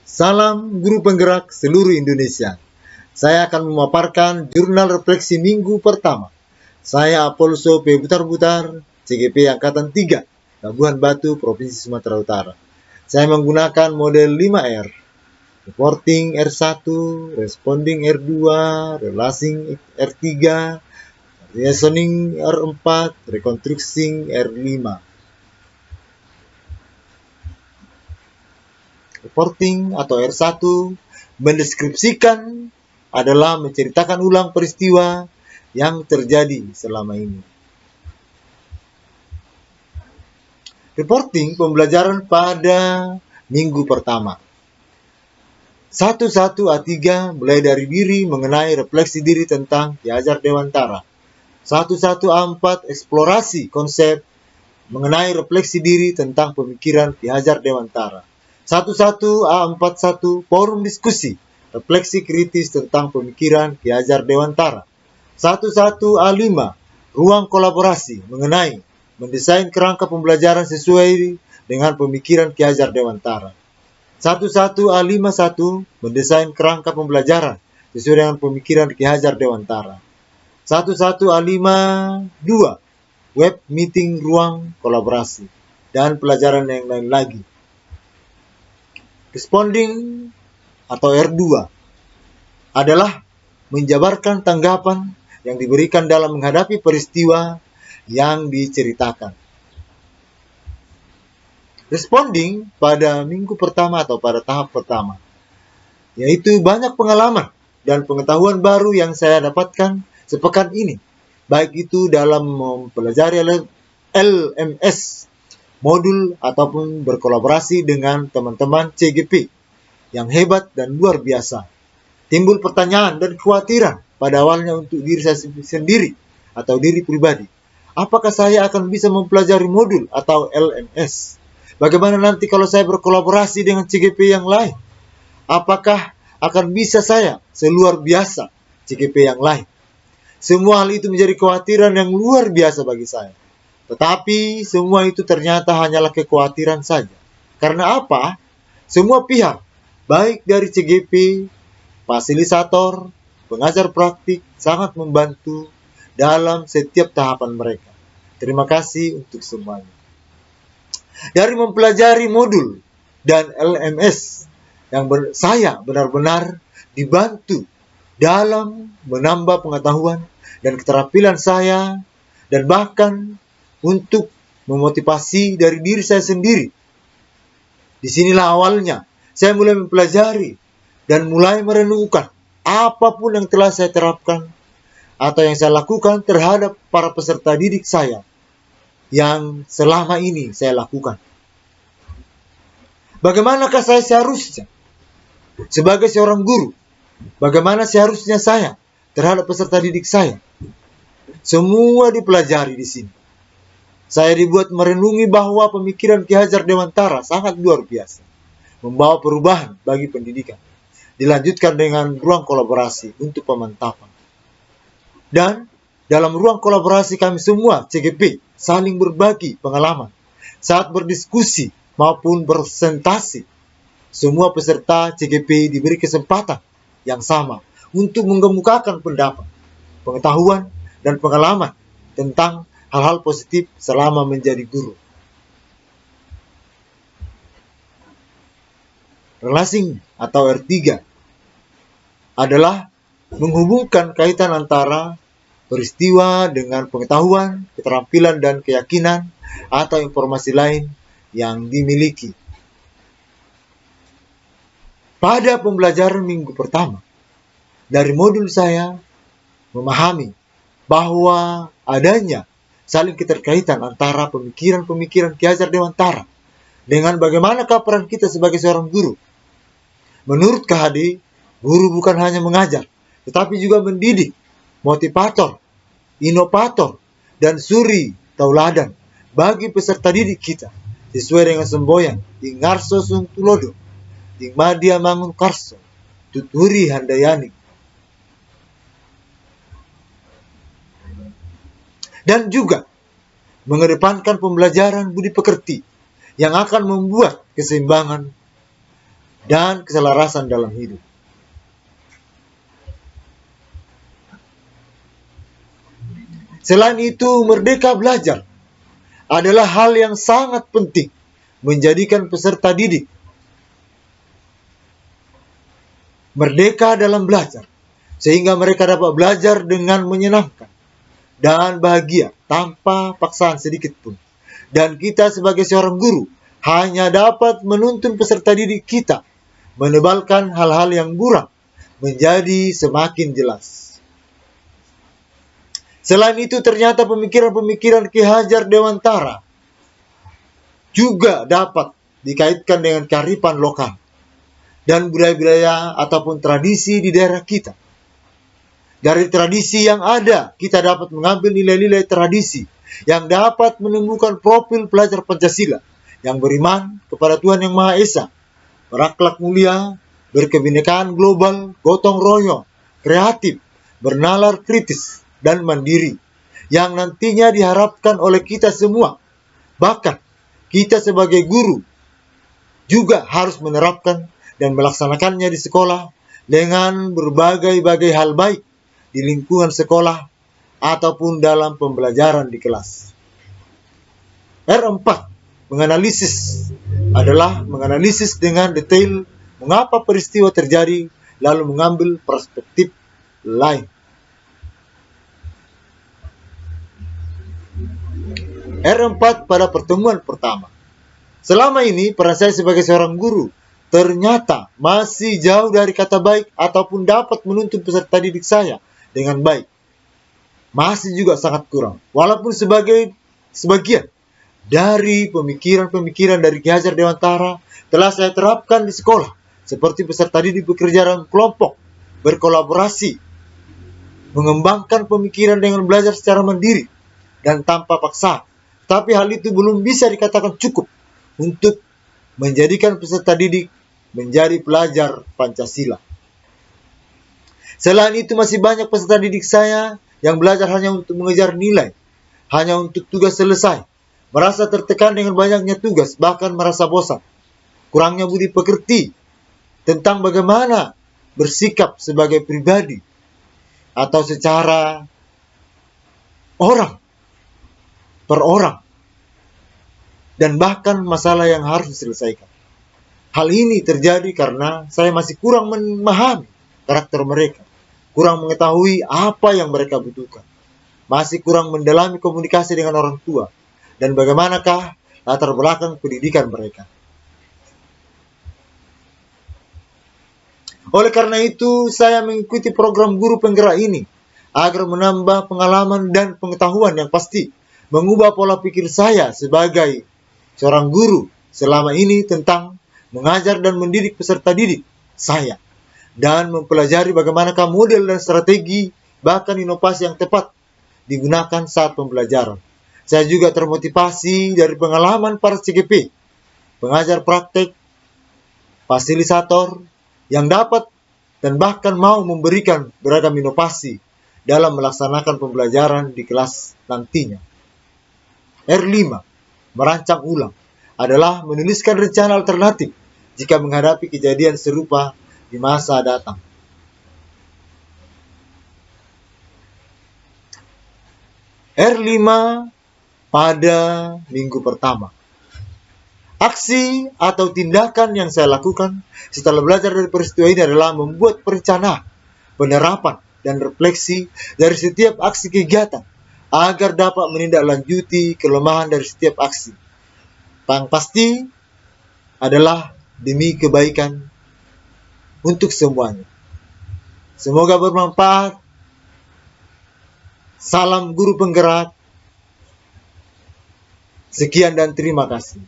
Salam guru penggerak seluruh Indonesia. Saya akan memaparkan jurnal refleksi minggu pertama. Saya Apolso P. Butar-Butar, CGP Angkatan 3, Labuhan Batu, Provinsi Sumatera Utara. Saya menggunakan model 5R, reporting R1, responding R2, relaxing R3, reasoning R4, reconstructing R5. Reporting atau R1 mendeskripsikan adalah menceritakan ulang peristiwa yang terjadi selama ini. Reporting pembelajaran pada minggu pertama. 11A3 mulai dari diri mengenai refleksi diri tentang Ki Hajar Dewantara. 11A4 eksplorasi konsep mengenai refleksi diri tentang pemikiran Ki Hajar Dewantara. 11A41 forum diskusi refleksi kritis tentang pemikiran Ki Hajar Dewantara. 11A5 ruang kolaborasi mengenai mendesain kerangka pembelajaran sesuai dengan pemikiran Ki Hajar Dewantara. 11A51 mendesain kerangka pembelajaran sesuai dengan pemikiran Ki Hajar Dewantara. 11A52 web meeting ruang kolaborasi dan pelajaran yang lain lagi. Responding atau R2 adalah menjabarkan tanggapan yang diberikan dalam menghadapi peristiwa yang diceritakan. Responding pada minggu pertama atau pada tahap pertama, yaitu banyak pengalaman dan pengetahuan baru yang saya dapatkan sepekan ini, baik itu dalam mempelajari LMS modul ataupun berkolaborasi dengan teman-teman CGP yang hebat dan luar biasa. Timbul pertanyaan dan kekhawatiran pada awalnya untuk diri saya sendiri atau diri pribadi. Apakah saya akan bisa mempelajari modul atau LMS? Bagaimana nanti kalau saya berkolaborasi dengan CGP yang lain? Apakah akan bisa saya seluar biasa CGP yang lain? Semua hal itu menjadi kekhawatiran yang luar biasa bagi saya. Tetapi semua itu ternyata hanyalah kekhawatiran saja. Karena apa? Semua pihak, baik dari CGP, fasilitator, pengajar praktik, sangat membantu dalam setiap tahapan mereka. Terima kasih untuk semuanya. Dari mempelajari modul dan LMS, saya benar-benar dibantu dalam menambah pengetahuan dan keterampilan saya, dan bahkan untuk memotivasi dari diri saya sendiri. Disinilah awalnya saya mulai mempelajari dan mulai merenungkan apapun yang telah saya terapkan atau yang saya lakukan terhadap para peserta didik saya yang selama ini saya lakukan. Bagaimanakah saya seharusnya sebagai seorang guru? Bagaimana seharusnya saya terhadap peserta didik saya? Semua dipelajari di sini. Saya dibuat merenungi bahwa pemikiran Ki Hajar Dewantara sangat luar biasa, membawa perubahan bagi pendidikan. Dilanjutkan dengan ruang kolaborasi untuk pemantapan. Dan dalam ruang kolaborasi kami semua CGP saling berbagi pengalaman saat berdiskusi maupun presentasi. Semua peserta CGP diberi kesempatan yang sama untuk mengemukakan pendapat, pengetahuan, dan pengalaman tentang hal-hal positif selama menjadi guru. Relaxing atau R3 adalah menghubungkan kaitan antara peristiwa dengan pengetahuan, keterampilan, dan keyakinan atau informasi lain yang dimiliki. Pada pembelajaran minggu pertama, dari modul saya memahami bahwa adanya saling keterkaitan antara pemikiran-pemikiran Ki Hajar Dewantara dengan bagaimanakah peran kita sebagai seorang guru. Menurut KHD, guru bukan hanya mengajar, tetapi juga mendidik, motivator, inovator, dan suri tauladan bagi peserta didik kita, sesuai dengan semboyan Ing Ngarso Sungtulodo, Ing Madia Mangun Karso, Tuturi Handayani. Dan juga mengedepankan pembelajaran budi pekerti yang akan membuat keseimbangan dan keselarasan dalam hidup. Selain itu, merdeka belajar adalah hal yang sangat penting menjadikan peserta didik merdeka dalam belajar, sehingga mereka dapat belajar dengan menyenangkan dan bahagia tanpa paksaan sedikit pun. Dan kita sebagai seorang guru hanya dapat menuntun peserta didik kita menebalkan hal-hal yang buram menjadi semakin jelas. Selain itu, ternyata pemikiran-pemikiran Ki Hajar Dewantara juga dapat dikaitkan dengan kearifan lokal dan budaya-budaya ataupun tradisi di daerah kita. Dari tradisi yang ada, kita dapat mengambil nilai-nilai tradisi yang dapat menemukan profil pelajar Pancasila yang beriman kepada Tuhan Yang Maha Esa, berakhlak mulia, berkebinekaan global, gotong royong, kreatif, bernalar kritis, dan mandiri, yang nantinya diharapkan oleh kita semua. Bahkan kita sebagai guru juga harus menerapkan dan melaksanakannya di sekolah dengan berbagai-bagai hal baik di lingkungan sekolah ataupun dalam pembelajaran di kelas. R4 menganalisis adalah menganalisis dengan detail mengapa peristiwa terjadi, lalu mengambil perspektif lain. R4 pada pertemuan pertama. Selama ini peran saya sebagai seorang guru ternyata masih jauh dari kata baik ataupun dapat menuntun peserta didik saya dengan baik. Masih juga sangat kurang. Walaupun sebagian dari pemikiran-pemikiran dari Ki Hajar Dewantara telah saya terapkan di sekolah, seperti peserta didik bekerja dalam kelompok, berkolaborasi, mengembangkan pemikiran dengan belajar secara mandiri dan tanpa paksaan. Tapi hal itu belum bisa dikatakan cukup untuk menjadikan peserta didik menjadi pelajar Pancasila. Selain itu, masih banyak peserta didik saya yang belajar hanya untuk mengejar nilai, hanya untuk tugas selesai, merasa tertekan dengan banyaknya tugas, bahkan merasa bosan, kurangnya budi pekerti tentang bagaimana bersikap sebagai pribadi atau secara orang per orang, dan bahkan masalah yang harus diselesaikan. Hal ini terjadi karena saya masih kurang memahami karakter mereka, kurang mengetahui apa yang mereka butuhkan, masih kurang mendalami komunikasi dengan orang tua, dan bagaimanakah latar belakang pendidikan mereka. Oleh karena itu, saya mengikuti program guru penggerak ini agar menambah pengalaman dan pengetahuan yang pasti, mengubah pola pikir saya sebagai seorang guru selama ini tentang mengajar dan mendidik peserta didik saya, dan mempelajari bagaimanakah model dan strategi bahkan inovasi yang tepat digunakan saat pembelajaran. Saya juga termotivasi dari pengalaman para CGP, pengajar praktek, fasilitator yang dapat dan bahkan mau memberikan beragam inovasi dalam melaksanakan pembelajaran di kelas nantinya. R5, merancang ulang, adalah menuliskan rencana alternatif jika menghadapi kejadian serupa di masa datang. R5 pada minggu pertama. Aksi atau tindakan yang saya lakukan setelah belajar dari peristiwa ini adalah membuat perencanaan, penerapan, dan refleksi dari setiap aksi kegiatan agar dapat menindaklanjuti kelemahan dari setiap aksi. Yang pasti adalah demi kebaikan untuk semuanya. Semoga bermanfaat. Salam guru penggerak. Sekian dan terima kasih.